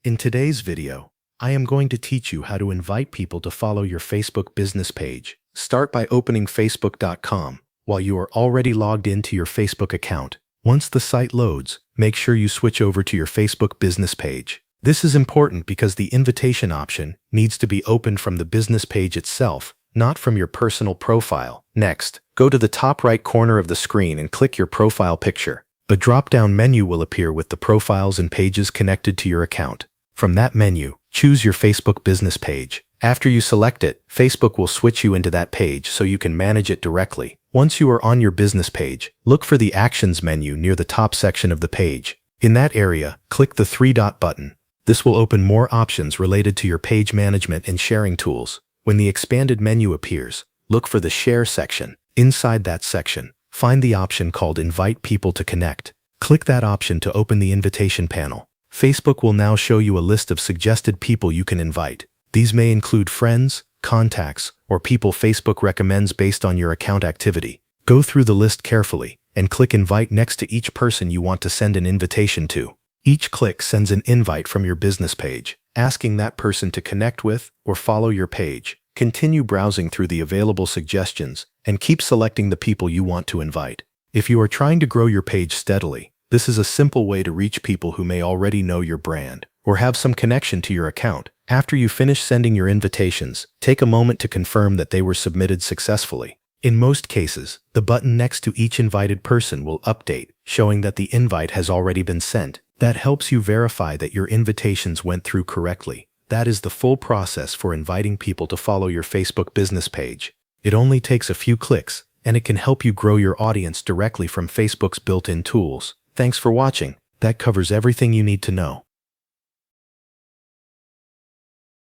In today's video, I am going to teach you how to invite people to follow your Facebook business page. Start by opening facebook.com while you are already logged into your Facebook account. Once the site loads, make sure you switch over to your Facebook business page. This is important because the invitation option needs to be opened from the business page itself, not from your personal profile. Next, go to the top right corner of the screen and click your profile picture. A drop-down menu will appear with the profiles and pages connected to your account. From that menu, choose your Facebook business page. After you select it, Facebook will switch you into that page so you can manage it directly. Once you are on your business page, look for the Actions menu near the top section of the page. In that area, click the three-dot button. This will open more options related to your page management and sharing tools. When the expanded menu appears, look for the Share section. Inside that section, find the option called Invite People to Connect. Click that option to open the invitation panel. Facebook will now show you a list of suggested people you can invite. These may include friends, contacts, or people Facebook recommends based on your account activity. Go through the list carefully and click Invite next to each person you want to send an invitation to. Each click sends an invite from your business page, asking that person to connect with or follow your page. Continue browsing through the available suggestions and keep selecting the people you want to invite. If you are trying to grow your page steadily, this is a simple way to reach people who may already know your brand or have some connection to your account. After you finish sending your invitations, take a moment to confirm that they were submitted successfully. In most cases, the button next to each invited person will update, showing that the invite has already been sent. That helps you verify that your invitations went through correctly. That is the full process for inviting people to follow your Facebook business page. It only takes a few clicks, and it can help you grow your audience directly from Facebook's built-in tools. Thanks for watching. That covers everything you need to know.